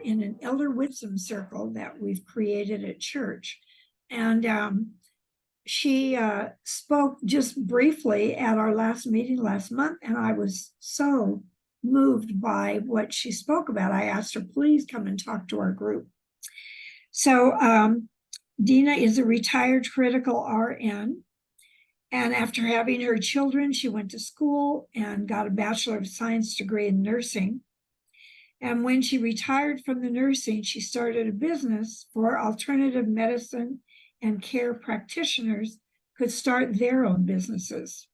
in an elder wisdom circle that we've created at church. And she spoke just briefly at our last meeting last month, and I was so moved by what she spoke about. I asked her, please come and talk to our group. So Deanna is a retired critical RN. And after having her children, she went to school and got a Bachelor of Science degree in nursing. And when she retired from the nursing, she started a business for alternative medicine and care practitioners could start their own businesses.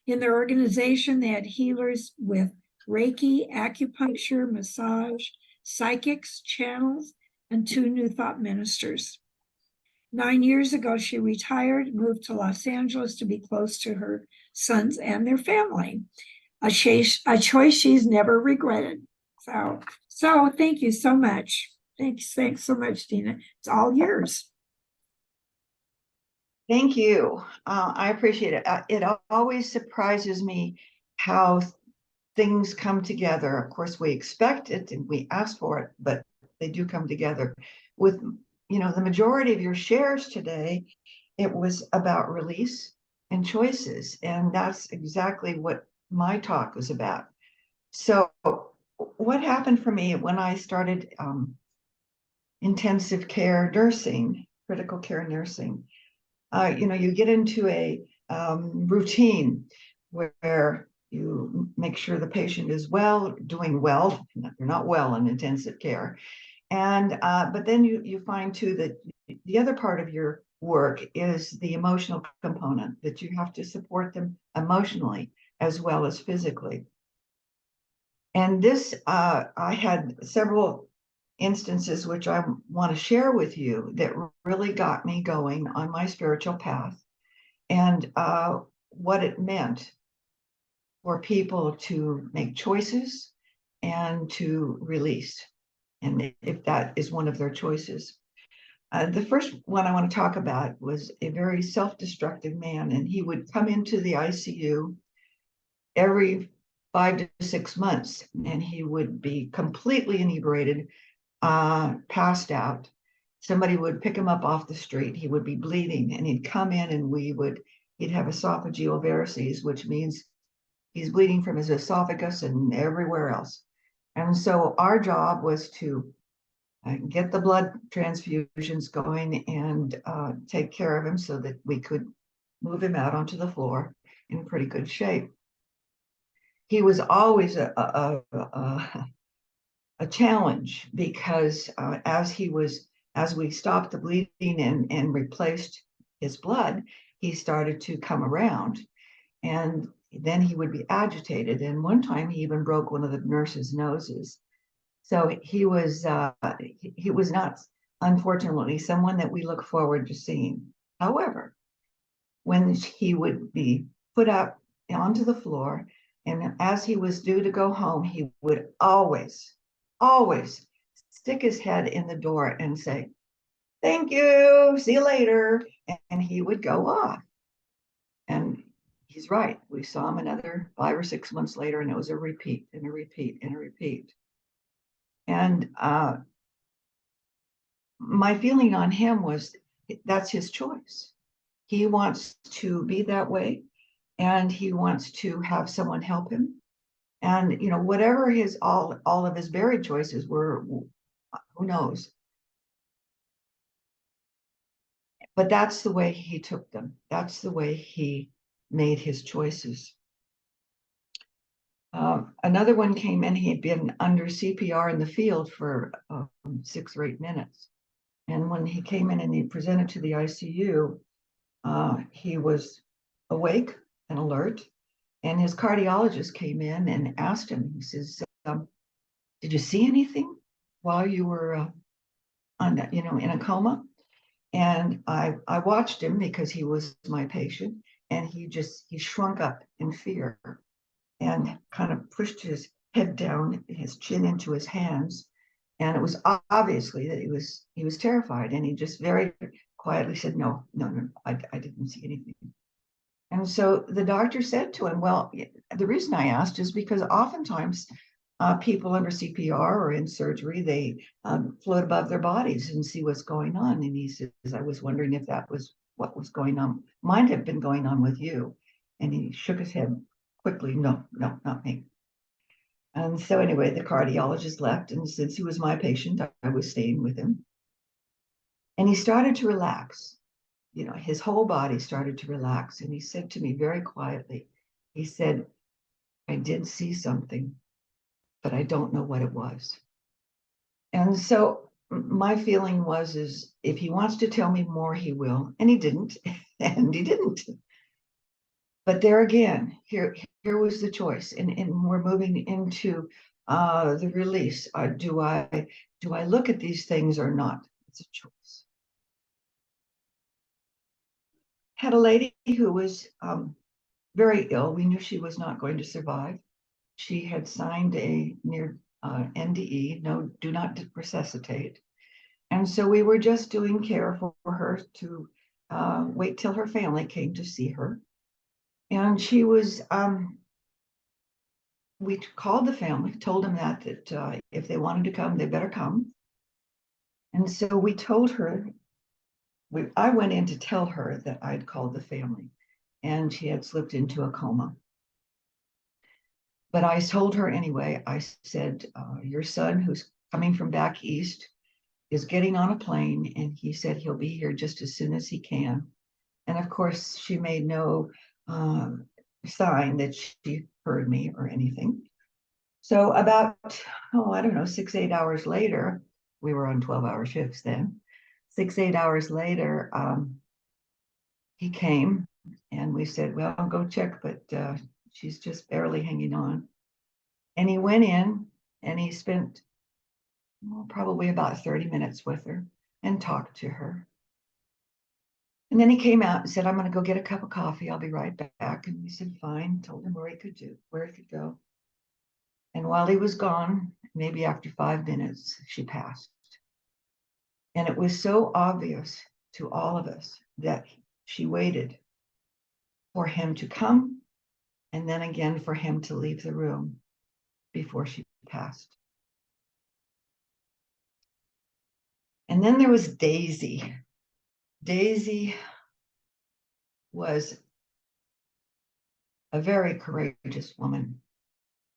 In their organization, they had healers with Reiki, acupuncture, massage, psychics, channels, and 2 new thought ministers. 9 years ago, she retired, moved to Los Angeles to be close to her sons and their family, a choice she's never regretted. So thank you so much. Thanks so much, Deanna. It's all yours. Thank you. I appreciate it. It always surprises me how things come together. Of course, we expect it and we ask for it, but they do come together. With, the majority of your shares today, it was about release and choices. And that's exactly what my talk was about. So what happened for me when I started intensive care nursing, critical care nursing, you get into a routine where you make sure the patient is doing well. They're not well in intensive care. And but then you find too that the other part of your work is the emotional component, that you have to support them emotionally as well as physically. And this, I had several instances which I want to share with you that really got me going on my spiritual path, and what it meant for people to make choices and to release, and if that is one of their choices. The first one I want to talk about was a very self-destructive man, and he would come into the ICU every 5 to 6 months, and he would be completely inebriated, passed out. Somebody would pick him up off the street. He would be bleeding, and he'd come in, and he'd have esophageal varices, which means he's bleeding from his esophagus and everywhere else. And so our job was to get the blood transfusions going and take care of him so that we could move him out onto the floor in pretty good shape. He was always a challenge because as we stopped the bleeding and replaced his blood, he started to come around, and then he would be agitated. And one time he even broke one of the nurses' noses. So he was not, unfortunately, someone that we look forward to seeing. However, when he would be put out onto the floor, and as he was due to go home, he would always stick his head in the door and say, "Thank you, see you later," and he would go off. And he's right. We saw him another 5 or 6 months later, and it was a repeat and a repeat and a repeat. And my feeling on him was that's his choice. He wants to be that way, and he wants to have someone help him. And whatever all of his buried choices were, who knows? But that's the way he took them. That's the way he made his choices. Another one came in. He had been under CPR in the field for 6 or 8 minutes. And when he came in and he presented to the ICU, he was awake and alert. And his cardiologist came in and asked him, he says, "Did you see anything while you were in a coma?" And I watched him because he was my patient, and he shrunk up in fear and kind of pushed his head down, his chin into his hands. And it was obviously that he was terrified, and he just very quietly said, no, I didn't see anything. And so the doctor said to him, "Well, the reason I asked is because oftentimes people under CPR or in surgery, they float above their bodies and see what's going on. And he says, I was wondering if that was what was going on, might have been going on with you. And he shook his head quickly. No, no, not me. And so anyway, the cardiologist left. And since he was my patient, I was staying with him. And he started to relax. You know, his whole body started to relax. And he said to me very quietly, he said, I did see something, but I don't know what it was. And so my feeling is if he wants to tell me more, he will. And he didn't. And he didn't. But there again, here was the choice. And we're moving into the release. Do I look at these things or not? It's a choice. Had a lady who was very ill. We knew she was not going to survive. She had signed a near NDE, no, do not resuscitate. And so we were just doing care for her to wait till her family came to see her. And she was, we called the family, told them that if they wanted to come, they better come. And so we told her, I went in to tell her that I'd called the family and she had slipped into a coma. But I told her anyway, I said, your son who's coming from back east is getting on a plane and he said he'll be here just as soon as he can. And of course, she made no sign that she heard me or anything. So about, I don't know, 6-8 hours later, we were on 12-hour shifts then. 6-8 hours later, he came and we said, well, I'll go check, but she's just barely hanging on. And he went in and he spent probably about 30 minutes with her and talked to her. And then he came out and said, I'm going to go get a cup of coffee. I'll be right back. And we said, fine. Told him where he could go. And while he was gone, maybe after 5 minutes, she passed. And it was so obvious to all of us that she waited for him to come and then again for him to leave the room before she passed. And then there was Daisy. Daisy was a very courageous woman.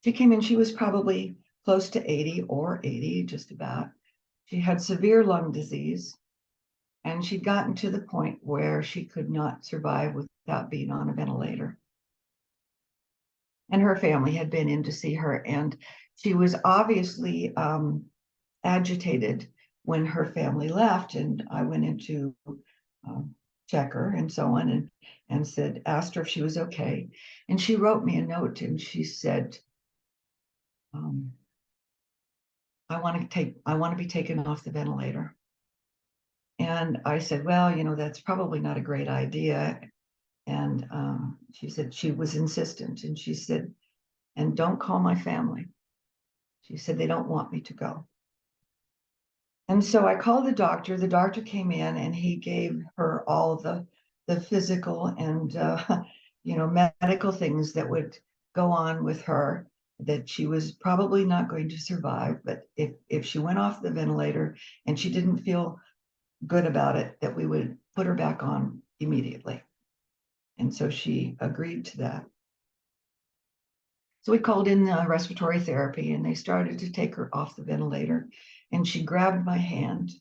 She came in, she was probably close to 80 or 80, just about. She had severe lung disease, and she'd gotten to the point where she could not survive without being on a ventilator. And her family had been in to see her, and she was obviously agitated when her family left. And I went in to check her and so on, and said, asked her if she was okay. And she wrote me a note and she said, I want to be taken off the ventilator. And I said, well, that's probably not a great idea. And she said, she was insistent. And she said, and don't call my family. She said, they don't want me to go. And so I called the doctor. The doctor came in and he gave her all the physical and, medical things that would go on with her, that she was probably not going to survive. But if she went off the ventilator and she didn't feel good about it, that we would put her back on immediately. And so she agreed to that. So we called in respiratory therapy and they started to take her off the ventilator, and she grabbed my hand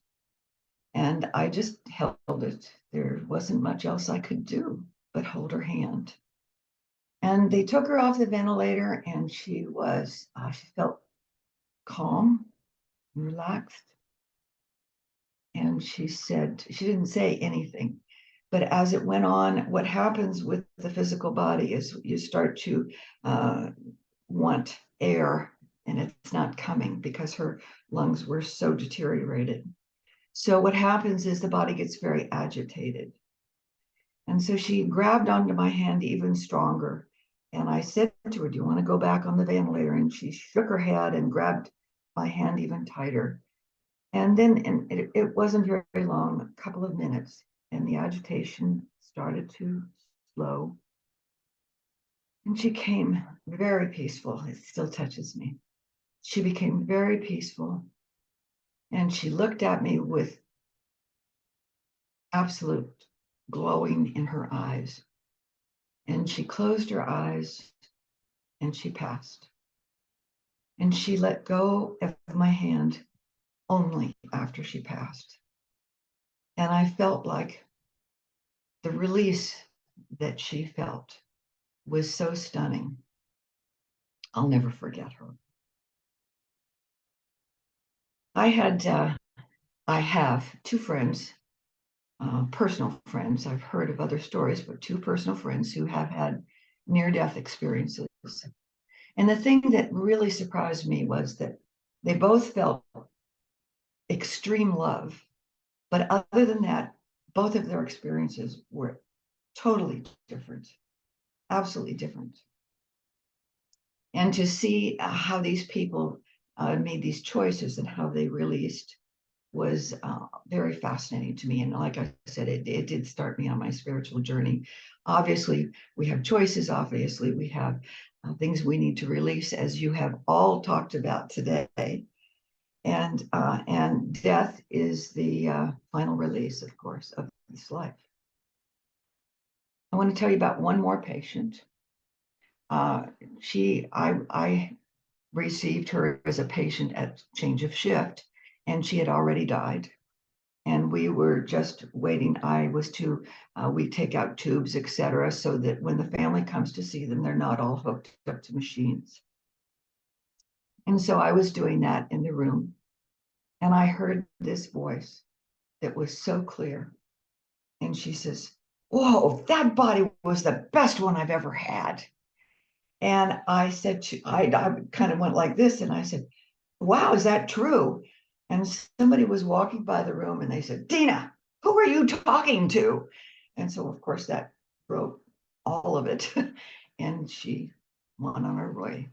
and I just held it. There wasn't much else I could do but hold her hand. And they took her off the ventilator and she felt calm, relaxed. And she said, she didn't say anything, but as it went on, what happens with the physical body is you start to want air and it's not coming because her lungs were so deteriorated. So what happens is the body gets very agitated. And so she grabbed onto my hand even stronger. And I said to her, do you want to go back on the ventilator? And she shook her head and grabbed my hand even tighter. And then it wasn't very long, a couple of minutes, and the agitation started to slow. And she came very peaceful. It still touches me. she became very peaceful, and she looked at me with absolute glowing in her eyes. And she closed her eyes and she passed. And she let go of my hand only after she passed. And I felt like the release that she felt was so stunning. I'll never forget her. I have two friends, personal friends. I've heard of other stories, but two personal friends who have had near-death experiences. And the thing that really surprised me was that they both felt extreme love. But other than that, both of their experiences were totally different, absolutely different. And to see how these people made these choices and how they released was very fascinating to me. And like I said, it did start me on my spiritual journey. Obviously, we have choices. Obviously, we have things we need to release, as you have all talked about today. And death is the final release, of course, of this life. I want to tell you about one more patient. I received her as a patient at change of shift, and she had already died. And we were just waiting. I was to, we take out tubes, etc., so that when the family comes to see them, they're not all hooked up to machines. And so I was doing that in the room, and I heard this voice that was so clear. And she says, "Whoa, that body was the best one I've ever had." And I said, I kind of went like this, and I said, "Wow, is that true?" And somebody was walking by the room, and they said, "Deanna, who are you talking to?" And so, of course, that broke all of it. And she went on her way.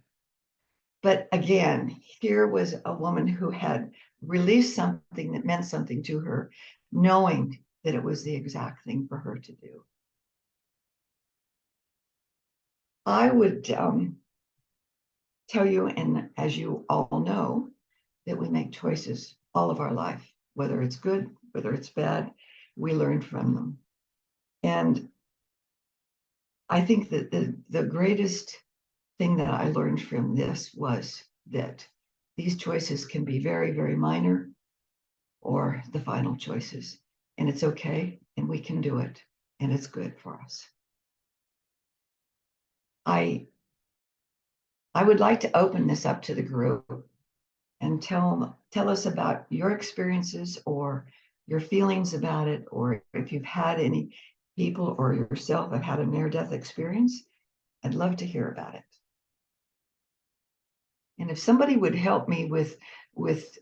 But again, here was a woman who had released something that meant something to her, knowing that it was the exact thing for her to do. I would tell you, and as you all know, that we make choices all of our life, whether it's good, whether it's bad, we learn from them. And I think that the greatest thing that I learned from this was that these choices can be very, very minor or the final choices. And it's okay, and we can do it, and it's good for us. I would like to open this up to the group and tell us about your experiences or your feelings about it, or if you've had any people or yourself have had a near-death experience. I'd love to hear about it. And if somebody would help me with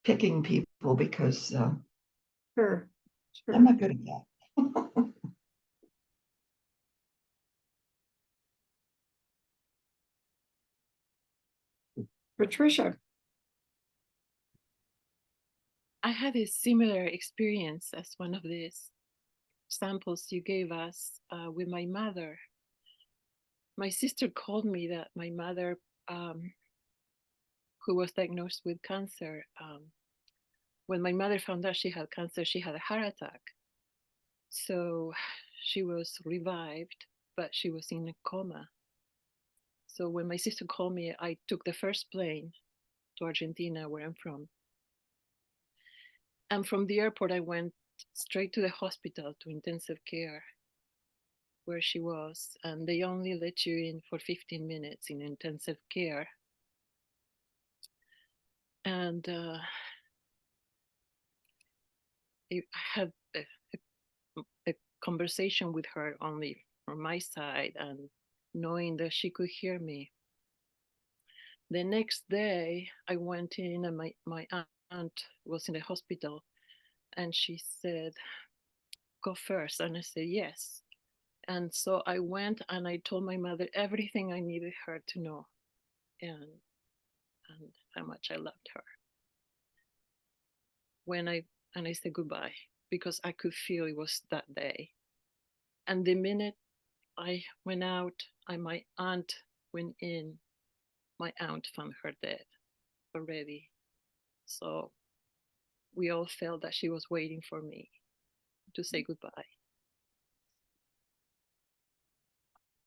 picking people, because Sure. I'm not good at that. Patricia. I had a similar experience as one of these samples you gave us with my mother. My sister called me that my mother, who was diagnosed with cancer, when my mother found out she had cancer, she had a heart attack. So she was revived, but she was in a coma. So when my sister called me, I took the first plane to Argentina, where I'm from. And from the airport, I went straight to the hospital, to intensive care, where she was. And they only let you in for 15 minutes in intensive care. And I had a conversation with her only from my side, and knowing that she could hear me. The next day, I went in, and my aunt was in the hospital, and she said, "Go first." And I said, "Yes." And so I went, and I told my mother everything I needed her to know, and how much I loved her. And I said goodbye, because I could feel it was that day. And the minute I went out and my aunt went in, my aunt found her dead. already. So we all felt that she was waiting for me to say goodbye.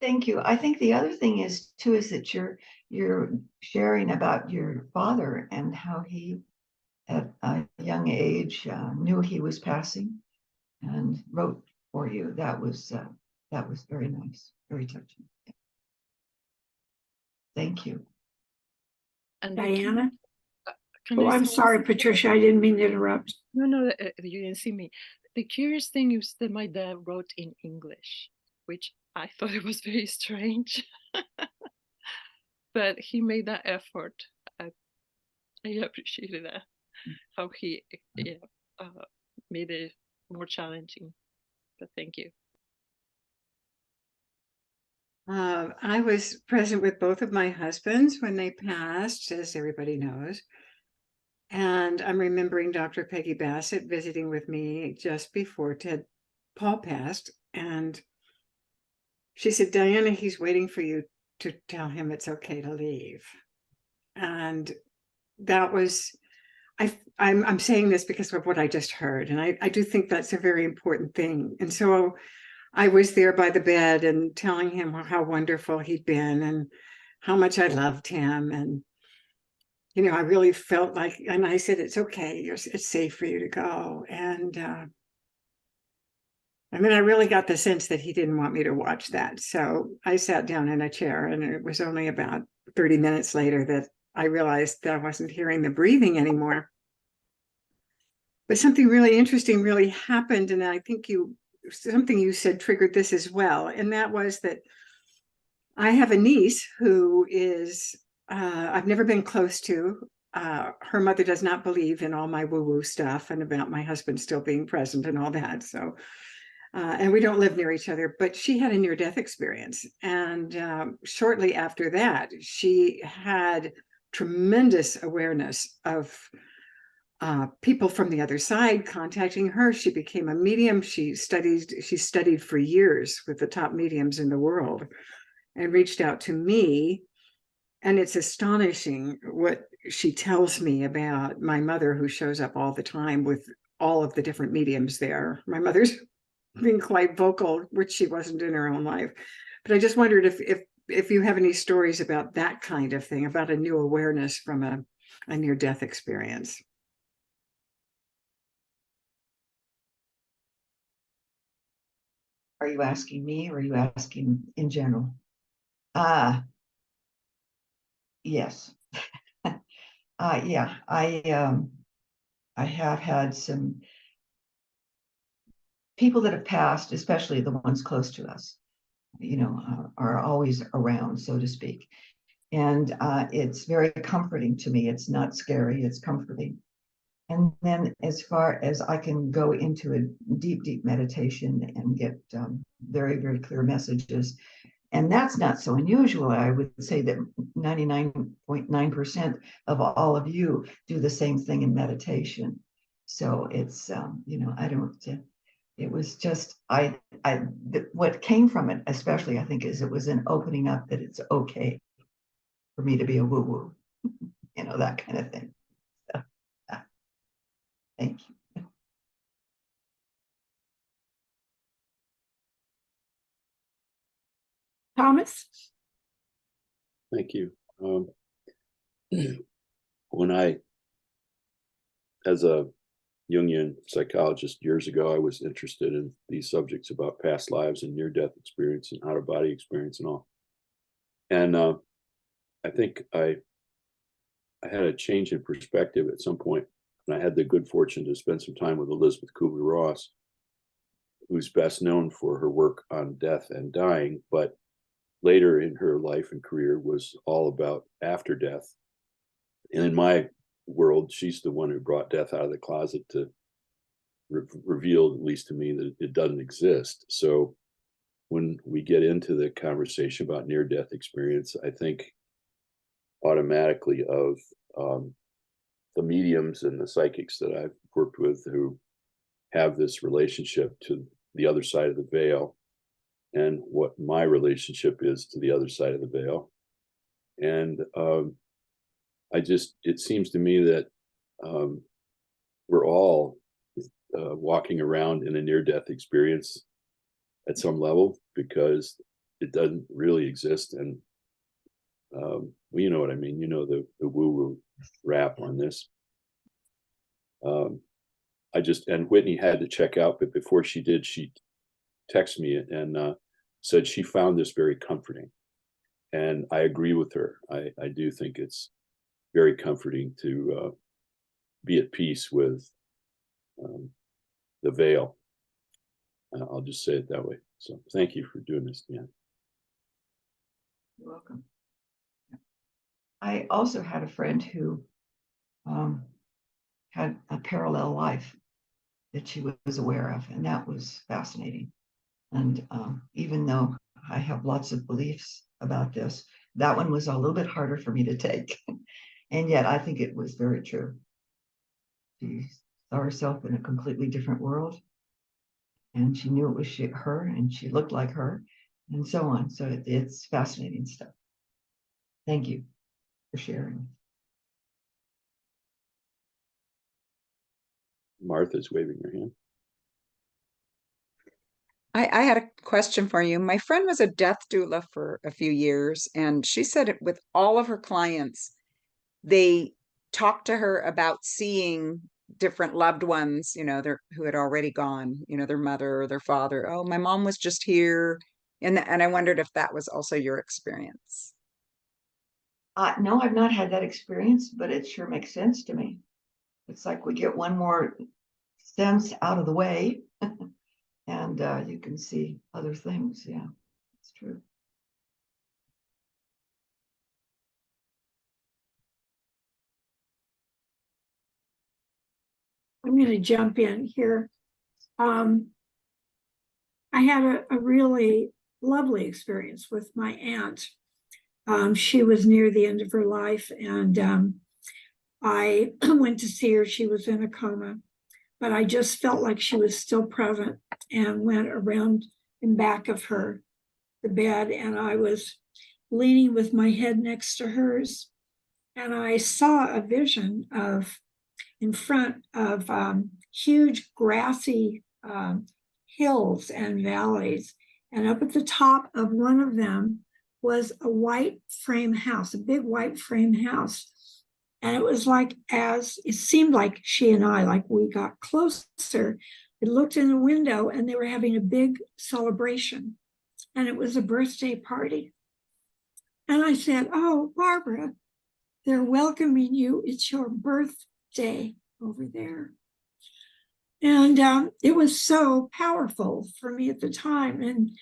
Thank you. I think the other thing is too is that you're sharing about your father and how he at a young age knew he was passing and wrote for you. That was very nice, very touching. Thank you. And Diana? can Oh, I I'm say sorry, something? Patricia, I didn't mean to interrupt. No, you didn't see me. The curious thing is that my dad wrote in English, which I thought it was very strange, but he made that effort. I, I appreciated that, how he made it more challenging. But thank you. I was present with both of my husbands when they passed, as everybody knows. And I'm remembering Dr. Peggy Bassett visiting with me just before Paul passed. And she said, Diana, he's waiting for you to tell him it's okay to leave. And that was, I'm saying this because of what I just heard. And I do think that's a very important thing. And so I was there by the bed and telling him how wonderful he'd been and how much I loved him. And, you know, I really felt like, and I said, it's okay, it's safe for you to go. And then I really got the sense that he didn't want me to watch that. So I sat down in a chair, and it was only about 30 minutes later that I realized that I wasn't hearing the breathing anymore. But something really interesting really happened. And I think something you said triggered this as well. And that was that I have a niece who is, I've never been close to. Her mother does not believe in all my woo-woo stuff and about my husband still being present and all that. So, and we don't live near each other, but she had a near-death experience. And shortly after that, she had tremendous awareness of people from the other side contacting her. She became a medium. She studied for years with the top mediums in the world and reached out to me. And it's astonishing what she tells me about my mother, who shows up all the time with all of the different mediums there. My mother's being quite vocal, which she wasn't in her own life. But I just wondered if you have any stories about that kind of thing, about a new awareness from a near-death experience. Are you asking me or are you asking in general? Yes. Yeah, I have had some people that have passed, especially the ones close to us, you know, are always around, so to speak. And it's very comforting to me. It's not scary, it's comforting. And then as far as I can go into a deep meditation and get very, very clear messages, and that's not so unusual. I would say that 99.9% of all of you do the same thing in meditation. So it's, you know, I don't, it was just, what came from it, especially, I think, is it was an opening up that it's okay for me to be a woo-woo, you know, that kind of thing. So, thank you. Thomas? Thank you. When as a Jungian psychologist years ago, I was interested in these subjects about past lives and near-death experience and out-of-body experience and all. And I think I had a change in perspective at some point, and I had the good fortune to spend some time with Elizabeth Kubler-Ross, who's best known for her work on death and dying, but later in her life and career was all about after death. And in my world, she's the one who brought death out of the closet to reveal, at least to me, that it doesn't exist. So when we get into the conversation about near-death experience, I think automatically of the mediums and the psychics that I've worked with who have this relationship to the other side of the veil, and what my relationship is to the other side of the veil. And it seems to me that we're all walking around in a near-death experience at some level, because it doesn't really exist. And well, you know what I mean, the woo-woo rap on this. And Whitney had to check out, but before she did, she texted me and said she found this very comforting. And I agree with her. I do think it's very comforting to be at peace with the veil. I'll just say it that way. So thank you for doing this, Dan. You're welcome. I also had a friend who had a parallel life that she was aware of, and that was fascinating. And even though I have lots of beliefs about this, that one was a little bit harder for me to take. And yet I think it was very true. She saw herself in a completely different world, and she knew it was her, and she looked like her, and so on. So it's fascinating stuff. Thank you for sharing. Martha's waving her hand. I had a question for you. My friend was a death doula for a few years, and she said it with all of her clients, they talked to her about seeing different loved ones, who had already gone, their mother or their father. Oh, my mom was just here. And I wondered if that was also your experience. No, I've not had that experience, but it sure makes sense to me. It's like we get one more sense out of the way and you can see other things. Yeah, it's true. I'm going to jump in here. I had a really lovely experience with my aunt. She was near the end of her life, and I went to see her. She was in a coma, but I just felt like she was still present, and went around in back of her, the bed, and I was leaning with my head next to hers, and I saw a vision of in front of huge grassy hills and valleys. And up at the top of one of them was a white frame house, a big white frame house. And it was like, as it seemed like she and I, like we got closer, we looked in the window and they were having a big celebration. And it was a birthday party. And I said, "Oh, Barbara, they're welcoming you. It's your birthday over there." And it was so powerful for me at the time. And,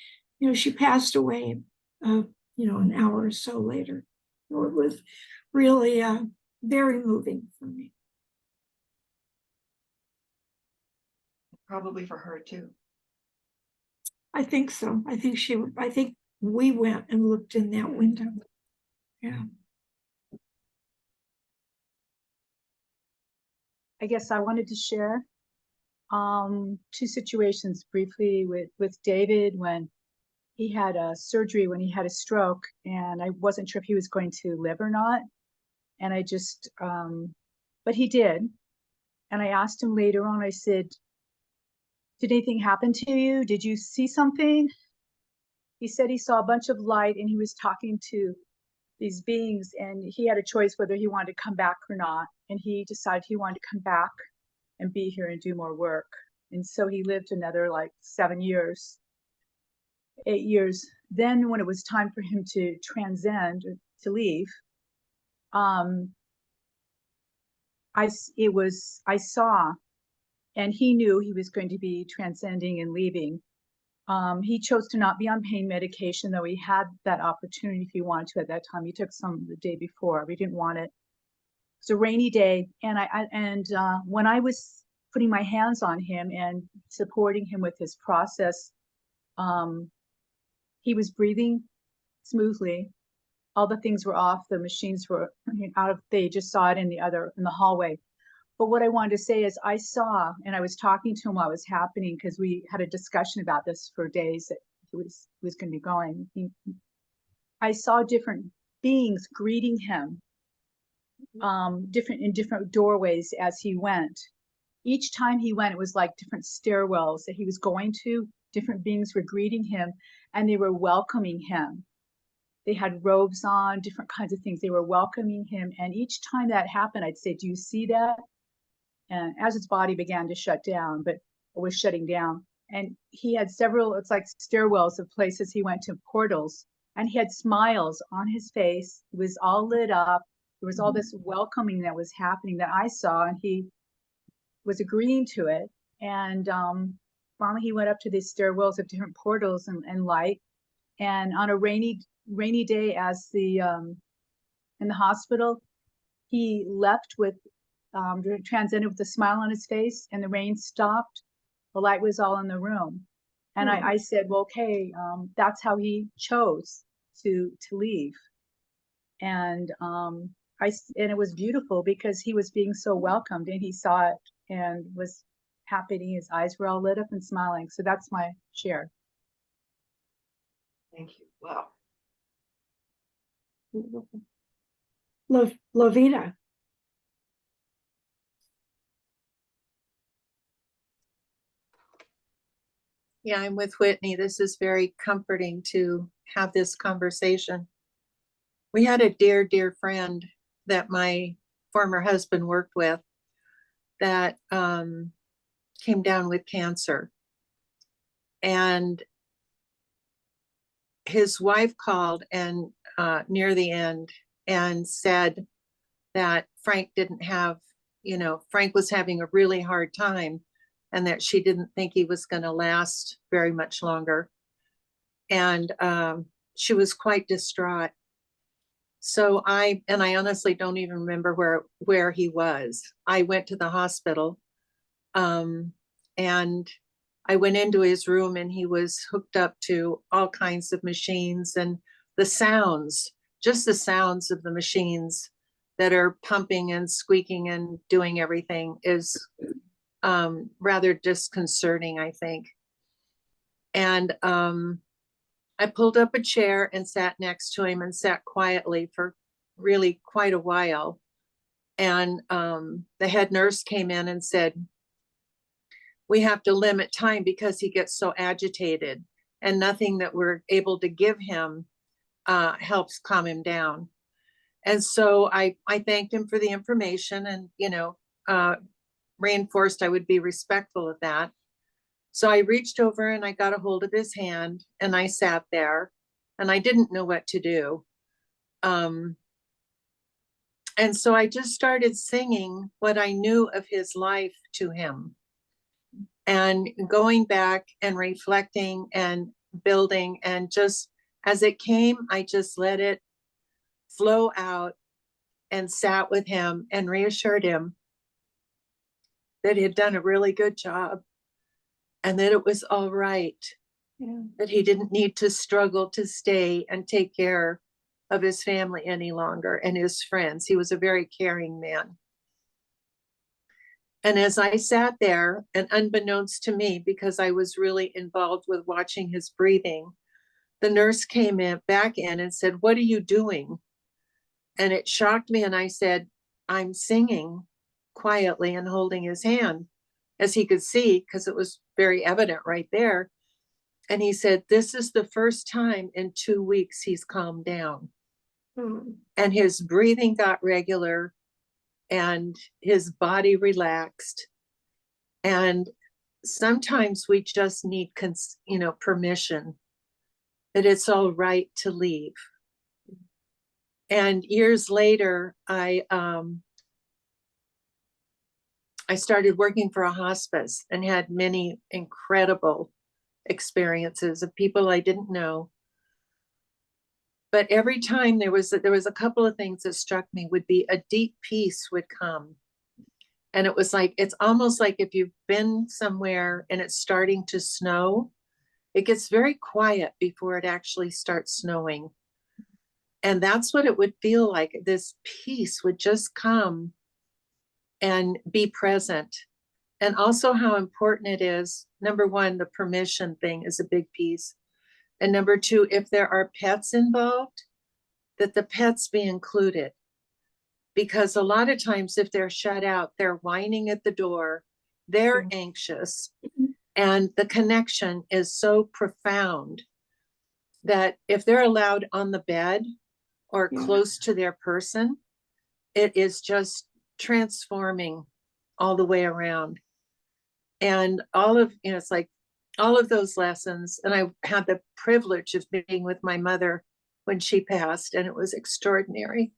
she passed away, an hour or so later. So it was really very moving for me. Probably for her too. I think so. I think we went and looked in that window. Yeah. I guess I wanted to share two situations briefly with David when he had a surgery, when he had a stroke, and I wasn't sure if he was going to live or not. And I just, but he did. And I asked him later on, I said, "Did anything happen to you? Did you see something?" He said he saw a bunch of light and he was talking to these beings, and he had a choice whether he wanted to come back or not. And he decided he wanted to come back and be here and do more work. And so he lived another like 7 years, 8 years. Then when it was time for him to transcend, to leave, I saw, and he knew he was going to be transcending and leaving. He chose to not be on pain medication, though he had that opportunity if he wanted to at that time. He took some the day before, but he didn't want it. It's a rainy day, and when I was putting my hands on him and supporting him with his process, he was breathing smoothly. All the things were off. The machines were out of. They just saw it in the hallway. But what I wanted to say is, I saw, and I was talking to him while it was happening, because we had a discussion about this for days that he was going to be going. I saw different beings greeting him different in different doorways as he went. Each time he went, it was like different stairwells that he was going to. Different beings were greeting him, and they were welcoming him. They had robes on, different kinds of things. They were welcoming him. And each time that happened, I'd say, "Do you see that?" And as his body began to shut down, but it was shutting down. And he had several, it's like stairwells of places he went to, portals, and he had smiles on his face. It was all lit up. There was all this welcoming that was happening that I saw, and he was agreeing to it. And finally, he went up to these stairwells of different portals and light. And on a rainy day, as the in the hospital, he left with transcended with a smile on his face, and the rain stopped. The light was all in the room, and I said, "Well, okay, that's how he chose to leave." And and it was beautiful because he was being so welcomed, and he saw it and was happy. His eyes were all lit up and smiling. So that's my share. Thank you. Wow. Lovita. Yeah, I'm with Whitney. This is very comforting to have this conversation. We had a dear, dear friend that my former husband worked with that came down with cancer. And his wife called and near the end and said that Frank didn't have, Frank was having a really hard time, and that she didn't think he was going to last very much longer. And she was quite distraught. So I honestly don't even remember where he was. I went to the hospital, and I went into his room, and he was hooked up to all kinds of machines, and the sounds, just the sounds of the machines that are pumping and squeaking and doing everything is rather disconcerting, I think. And I pulled up a chair and sat next to him and sat quietly for really quite a while. And the head nurse came in and said, "We have to limit time because he gets so agitated, and nothing that we're able to give him helps calm him down." And so I thanked him for the information, and, reinforced I would be respectful of that. So I reached over and I got a hold of his hand, and I sat there, and I didn't know what to do. And so I just started singing what I knew of his life to him, and going back and reflecting and building, and just as it came, I just let it flow out and sat with him and reassured him that he had done a really good job and that it was all right, that he didn't need to struggle to stay and take care of his family any longer and his friends. He was a very caring man. And as I sat there, and unbeknownst to me, because I was really involved with watching his breathing, the nurse came back in and said, "What are you doing?" And it shocked me. And I said, "I'm singing," quietly, and holding his hand, as he could see, because it was very evident right there. And he said, "This is the first time in 2 weeks he's calmed down." And his breathing got regular, and his body relaxed. And sometimes we just need, permission that it's all right to leave. And years later, I started working for a hospice and had many incredible experiences of people I didn't know. But every time there was a couple of things that struck me would be a deep peace would come. And it was like, it's almost like if you've been somewhere and it's starting to snow, it gets very quiet before it actually starts snowing. And that's what it would feel like. This peace would just come and be present. And also how important it is. Number one, the permission thing is a big piece. And number two, if there are pets involved, that the pets be included. because a lot of times if they're shut out, they're whining at the door, they're Yeah. anxious, Mhm. and the connection is so profound that if they're allowed on the bed or Yeah. close to their person, it is just transforming all the way around. And all of, it's like all of those lessons. And I had the privilege of being with my mother when she passed, and it was extraordinary.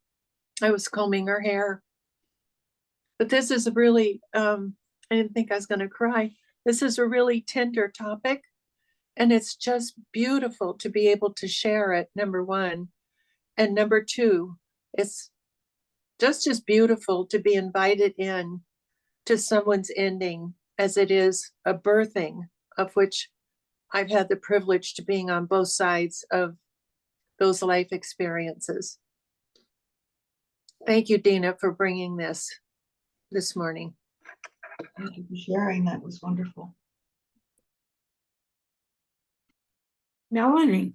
I was combing her hair. But this is a really, I didn't think I was going to cry. This is a really tender topic. And it's just beautiful to be able to share it, number one. And number two, it's just as beautiful to be invited in to someone's ending as it is a birthing, of which I've had the privilege to being on both sides of those life experiences. Thank you, Dina, for bringing this morning. Thank you for sharing. That was wonderful. Melanie.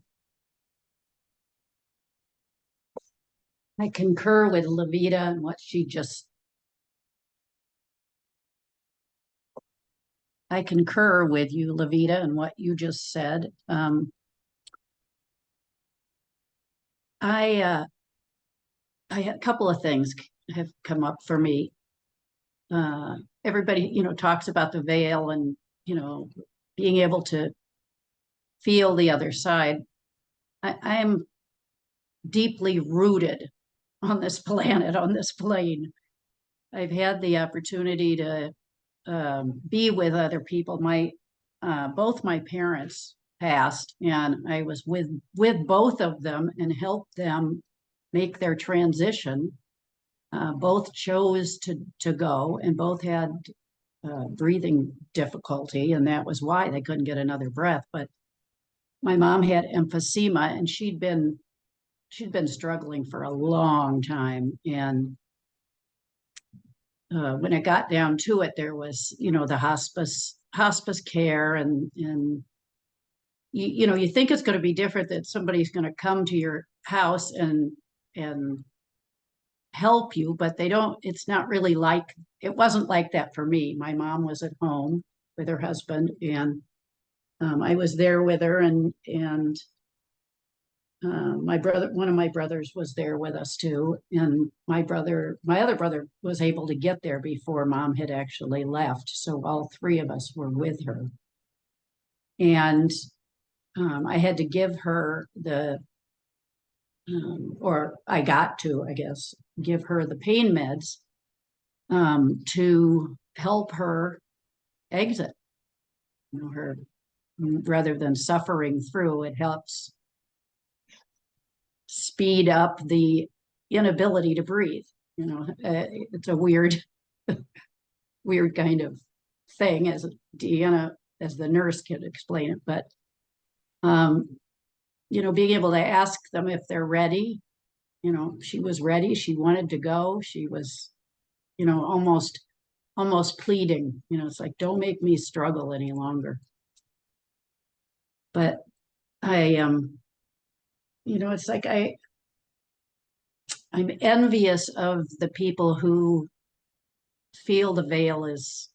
I concur with Levita and what she just. I concur with you, Levita, and what you just said. I had a couple of things have come up for me. Everybody, talks about the veil and, being able to feel the other side. I am deeply rooted on this planet, on this plane. I've had the opportunity to be with other people. Both my parents passed, and I was with both of them and helped them make their transition. Both chose to go, and both had breathing difficulty, and that was why they couldn't get another breath. But my mom had emphysema, and she'd been struggling for a long time. And when it got down to it, there was, the hospice care, and you think it's going to be different, that somebody's going to come to your house and help you, but they don't. It's not really like, it wasn't like that for me. My mom was at home with her husband, and I was there with her, and my brother, one of my brothers, was there with us too. And my other brother was able to get there before Mom had actually left. So all three of us were with her. And I had to give her or I got to, I guess, give her the pain meds to help her exit. Her, rather than suffering through, it helps speed up the inability to breathe. It's a weird kind of thing, as Deanna, as the nurse, can explain it. But being able to ask them if they're ready. She was ready. She wanted to go. She was, almost pleading. It's like, don't make me struggle any longer. But it's like I'm envious of the people who feel the veil is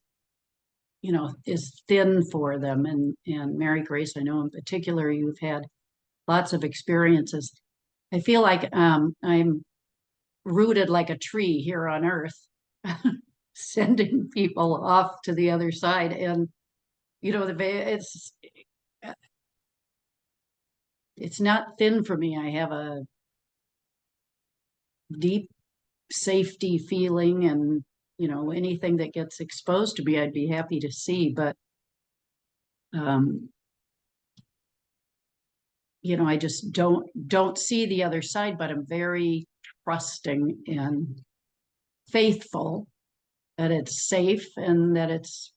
thin for them. And Mary Grace, I know in particular, you've had lots of experiences. I feel like I'm rooted like a tree here on earth, sending people off to the other side. And, the veil, it's not thin for me. I have a deep safety feeling, and anything that gets exposed to me, I'd be happy to see. But I just don't see the other side. But I'm very trusting and faithful that it's safe, and that it's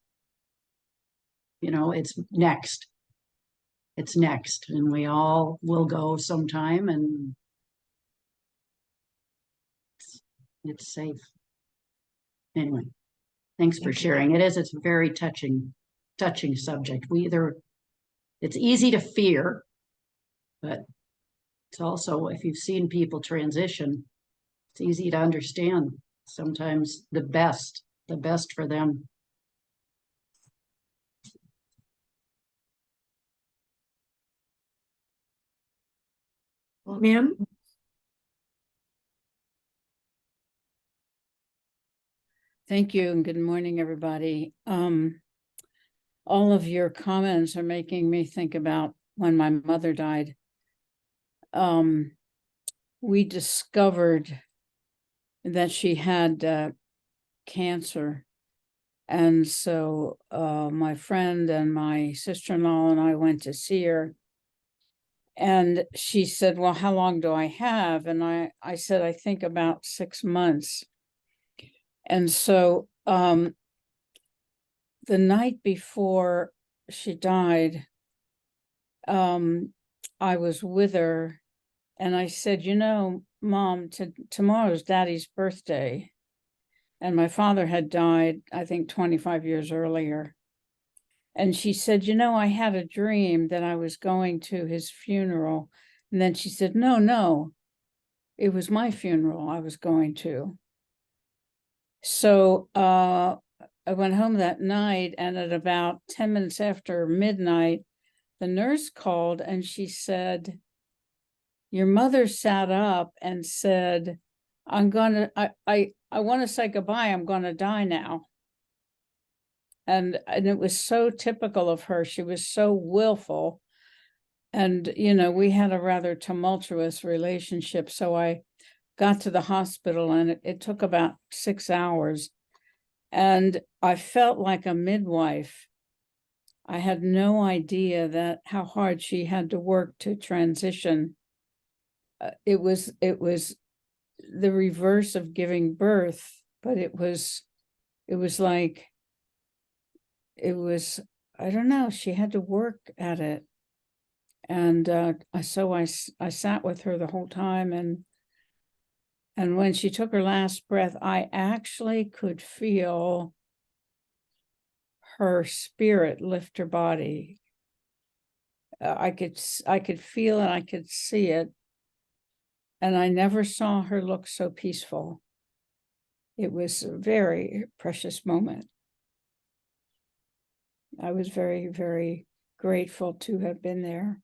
it's next, and we all will go sometime, and it's safe. Anyway, thanks for sharing. It's a very touching subject. It's easy to fear, but it's also, if you've seen people transition, It's easy to understand. Sometimes the best for them. Ma'am? Thank you and good morning, everybody. All of your comments are making me think about when my mother died. We discovered that she had cancer. And so my friend and my sister-in-law and I went to see her. And she said, well, how long do I have? And I said, I think about 6 months. And so the night before she died, I was with her and I said, you know, Mom, tomorrow's Daddy's birthday. And my father had died, I think 25 years earlier. And she said, you know, I had a dream that I was going to his funeral. And then she said, no, it was my funeral I was going to. So I went home that night, and at about 10 minutes after midnight, the nurse called and she said, your mother sat up and said, I want to say goodbye. I'm going to die now. And it was so typical of her. She was so willful. And, you know, we had a rather tumultuous relationship. So I got to the hospital and it took about 6 hours. And I felt like a midwife. I had no idea that how hard she had to work to transition. It was the reverse of giving birth, but it was like, I don't know, she had to work at it. And so I sat with her the whole time, and when she took her last breath, I actually could feel her spirit lift her body. I could feel it, I could see it. And I never saw her look so peaceful. It was a very precious moment. I was very, very grateful to have been there.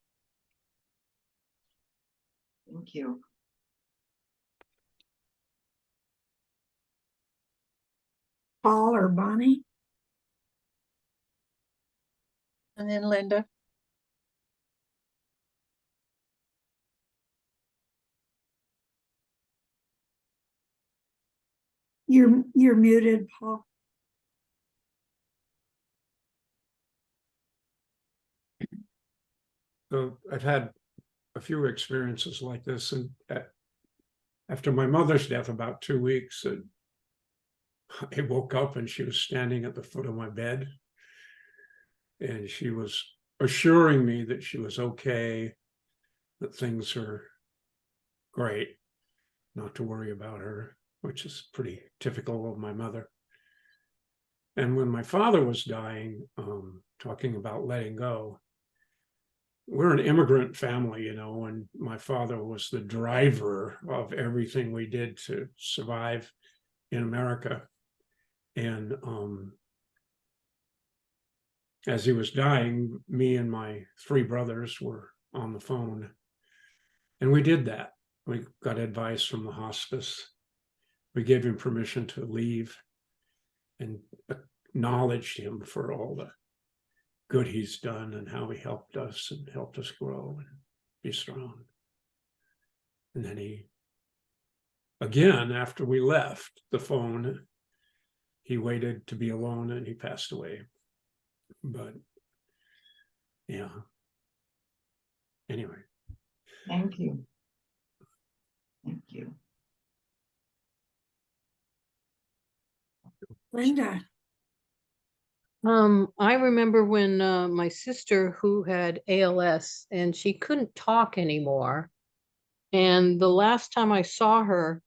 Thank you. Paul or Bonnie? And then Linda. You're muted, Paul. So I've had a few experiences like this, and after my mother's death, about 2 weeks, I woke up and she was standing at the foot of my bed, and she was assuring me that she was okay, that things are great, not to worry about her, which is pretty typical of my mother. And when my father was dying, talking about letting go, we're an immigrant family, you know, and my father was the driver of everything we did to survive in America. And as he was dying, me and my 3 brothers were on the phone, and we did that. We got advice from the hospice. We gave him permission to leave and acknowledged him for all the good he's done and how he helped us and helped us grow and be strong. And then he, again, after we left the phone, he waited to be alone and he passed away. But yeah, anyway. Thank you. Thank you. Linda? I remember when my sister, who had ALS, and she couldn't talk anymore. And the last time I saw her,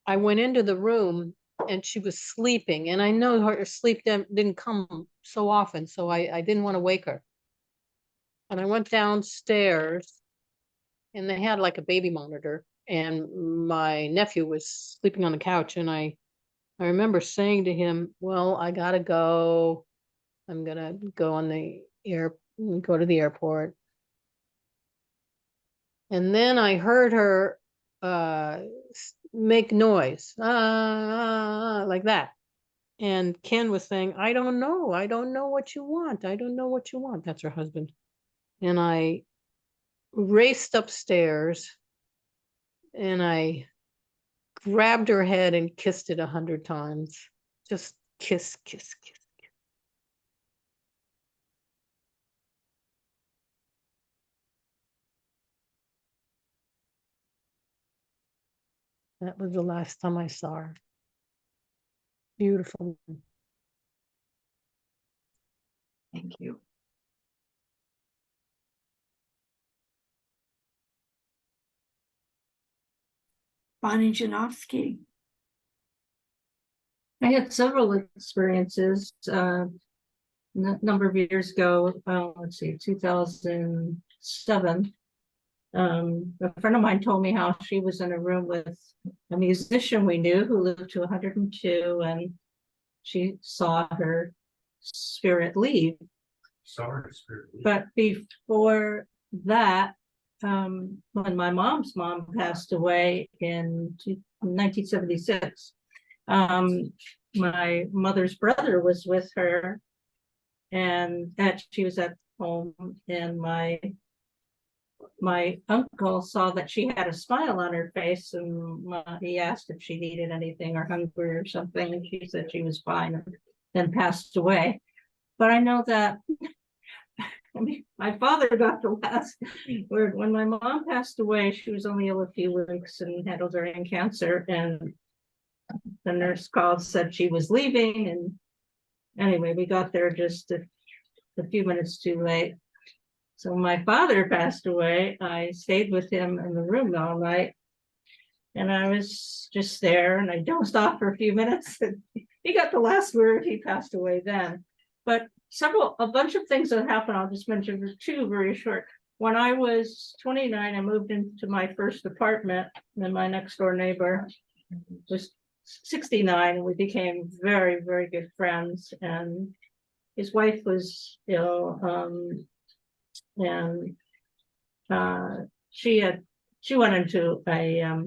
I went into the room and she was sleeping. And I know her sleep didn't come so often, so I didn't want to wake her. And I went downstairs and they had like a baby monitor. and my nephew was sleeping on the couch, and I remember saying to him, well, I gotta go. I'm gonna go on the go to the airport. And then I heard her make noise, like that. And Ken was saying, I don't know what you want. I don't know what you want. That's her husband. And I raced upstairs and I grabbed her head and kissed it 100 times. Just kiss, kiss, kiss. That was the last time I saw her. Beautiful. Thank you. Bonnie Janowski. I had several experiences a number of years ago. Let's see, 2007. A friend of mine told me how she was in a room with a musician we knew who lived to 102, and she saw her spirit leave. But before that, when my mom's mom passed away in 1976, my mother's brother was with her, and that she was at home, and my uncle saw that she had a smile on her face, and he asked if she needed anything or hungry or something, and she said she was fine, and then passed away. But I know that I mean, my father got the last word. When my mom passed away, she was only ill a few weeks and had ovarian cancer, and the nurse called, said she was leaving, and anyway, we got there just a few minutes too late. So when my father passed away, I stayed with him in the room all night, and I was just there, and I dozed off for a few minutes, and he got the last word. He passed away then. But a bunch of things that happened, I'll just mention two very short. When I was 29, I moved into my first apartment, and my next door neighbor was 69, and we became very, very good friends. And his wife was ill, and she went into a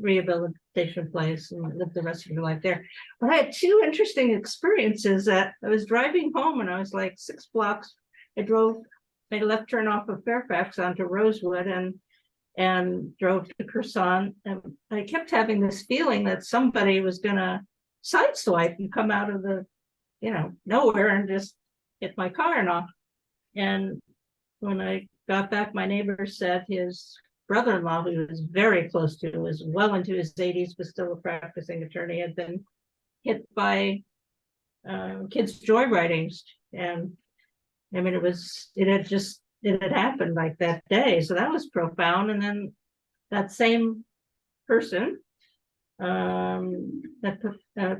rehabilitation place and lived the rest of her life there. But I had two interesting experiences. That I was driving home, and I was like 6 blocks. Made a left turn off of Fairfax onto Rosewood, and drove to Croissant. And I kept having this feeling that somebody was gonna sideswipe and come out of the, nowhere and just hit my car and off. And when I got back, my neighbor said his brother-in-law, who was very close to, was well into his 80s, but still a practicing attorney, had been hit by kids joyriding. And I mean, it had happened like that day. So that was profound. And then that same person, that a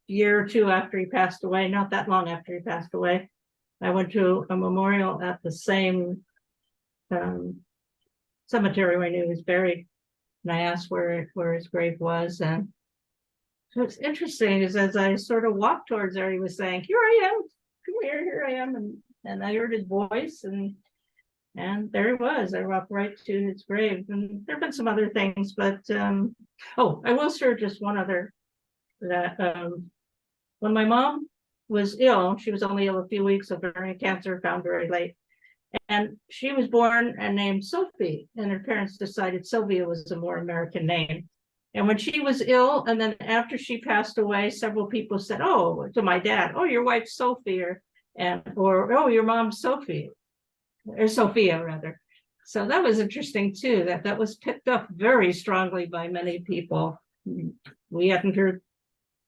year or two after he passed away, not that long after he passed away, I went to a memorial at the same cemetery where I knew he was buried, and I asked where his grave was. And so it's interesting is as I sort of walked towards there, he was saying, "Here I am, come here I am," and I heard his voice, and there he was. I walked right to his grave. And there have been some other things, but I will share just one other, that when my mom was ill, she was only ill a few weeks of ovarian cancer, found very late. And she was born and named Sophie, and her parents decided Sylvia was a more American name. And when she was ill, and then after she passed away, several people said, "Oh," to my dad, "Oh, your wife's Sophie," or "Oh, your mom's Sophie," or Sophia rather. So that was interesting too, that was picked up very strongly by many people. We hadn't heard,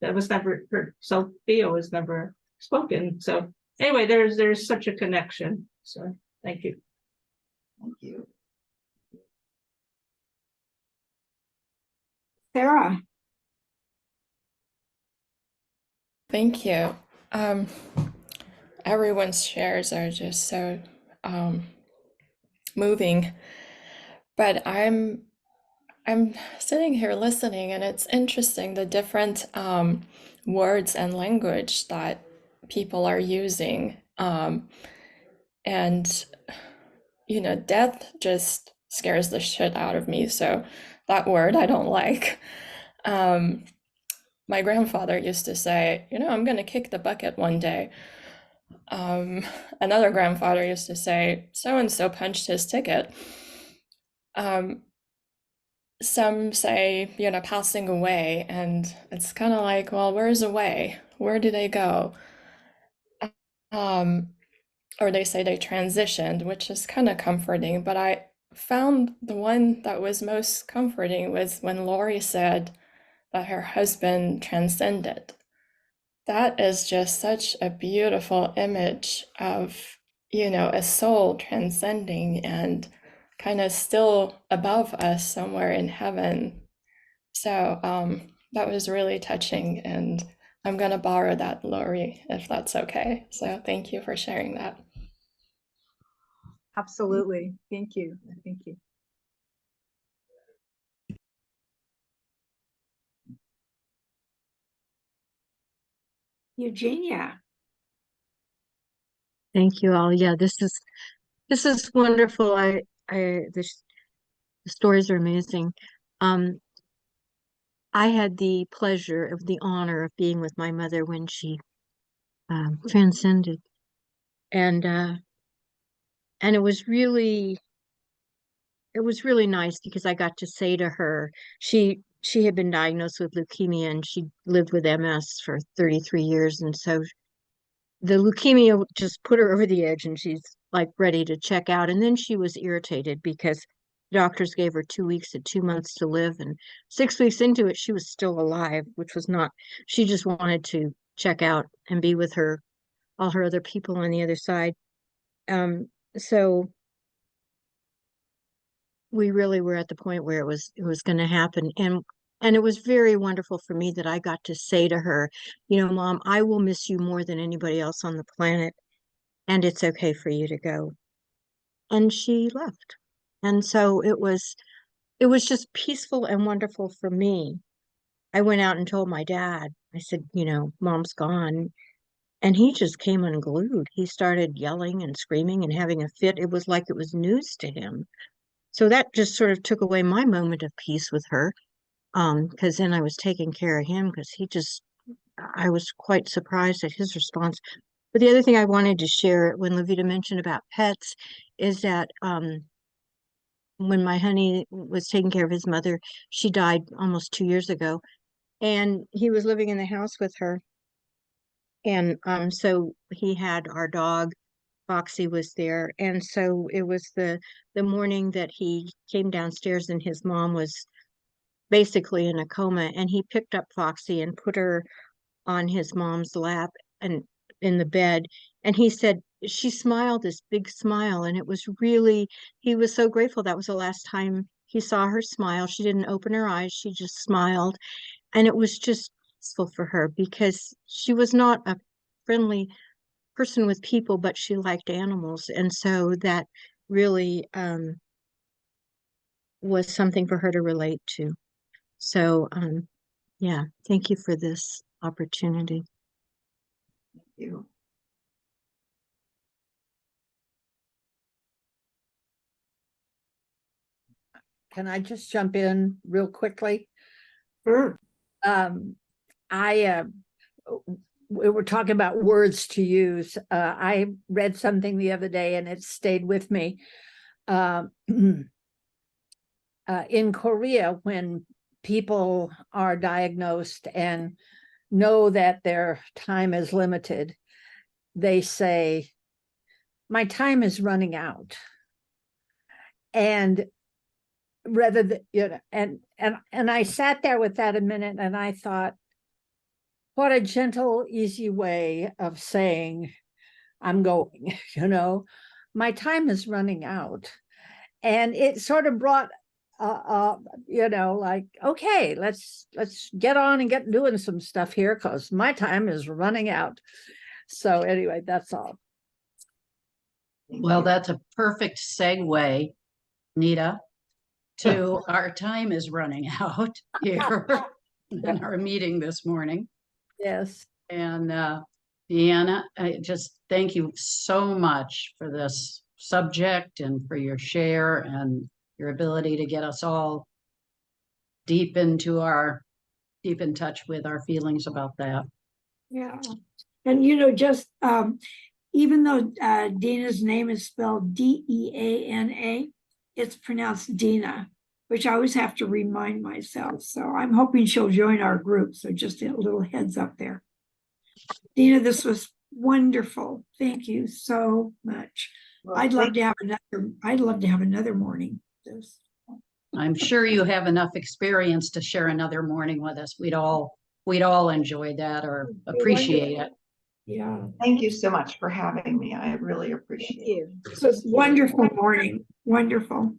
that was never heard. Sophia was never spoken. So anyway, there's such a connection. So thank you. Thank you. Sarah. Thank you. Everyone's shares are just so moving, but I'm I'm sitting here listening, and it's interesting the different words and language that people are using. And, death just scares the shit out of me. So that word I don't like. My grandfather used to say, I'm going to kick the bucket one day. Another grandfather used to say, so and so punched his ticket. Some say, passing away, and it's kind of like, well, where's away? Where do they go? Or they say they transitioned, which is kind of comforting, but I found the one that was most comforting was when Lori said that her husband transcended. That is just such a beautiful image of, a soul transcending and kind of still above us somewhere in heaven. So that was really touching, and I'm going to borrow that, Lori, if that's okay. So thank you for sharing that. Absolutely. Thank you. Thank you. Eugenia. Thank you all. Yeah, this is wonderful. The stories are amazing. I had the pleasure of the honor of being with my mother when she transcended, and it was really nice because I got to say to her, she had been diagnosed with leukemia and she lived with MS for 33 years, and so the leukemia just put her over the edge and she's like ready to check out. And then she was irritated because doctors gave her 2 weeks and 2 months to live. And 6 weeks into it, she was still alive, which was not, she just wanted to check out and be with all her other people on the other side. So we really were at the point where it was going to happen. And it was very wonderful for me that I got to say to her, Mom, I will miss you more than anybody else on the planet, and it's okay for you to go. And she left. And so it was just peaceful and wonderful for me. I went out and told my dad, I said, Mom's gone. And he just came unglued. He started yelling and screaming and having a fit. It was like it was news to him. So that just sort of took away my moment of peace with her. Because then I was taking care of him because I was quite surprised at his response. But the other thing I wanted to share when Levita mentioned about pets is that when my honey was taking care of his mother, she died almost 2 years ago, and he was living in the house with her. And so he had our dog, Foxy was there. And so it was the morning that he came downstairs and his mom was basically in a coma, and he picked up Foxy and put her on his mom's lap and in the bed. And he said she smiled this big smile, and it was really, he was so grateful. That was the last time he saw her smile. She didn't open her eyes, she just smiled. And it was just peaceful for her because she was not a friendly person with people, but she liked animals. And so that really was something for her to relate to. So yeah, thank you for this opportunity. Thank you. Can I just jump in real quickly? Sure. We were talking about words to use. I read something the other day and it stayed with me. In Korea, when people are diagnosed and know that their time is limited, they say, my time is running out. And rather than, and I sat there with that a minute and I thought, what a gentle, easy way of saying, I'm going, my time is running out. And it sort of brought, like, okay, let's get on and get doing some stuff here because my time is running out. So anyway, that's all. Well, that's a perfect segue, Nita. to our time is running out here in our meeting this morning. Yes. And Deanna, I just thank you so much for this subject and for your share and your ability to get us all deep in touch with our feelings about that. Yeah. And just even though Dina's name is spelled Deana, it's pronounced Dina, which I always have to remind myself. So I'm hoping she'll join our group. So just a little heads up there. Dina, this was wonderful. Thank you so much. Well, I'd love to have another morning. I'm sure you have enough experience to share another morning with us. We'd all enjoy that or appreciate it. Yeah. Thank you so much for having me. I really appreciate it. Thank you. This was wonderful morning. Wonderful.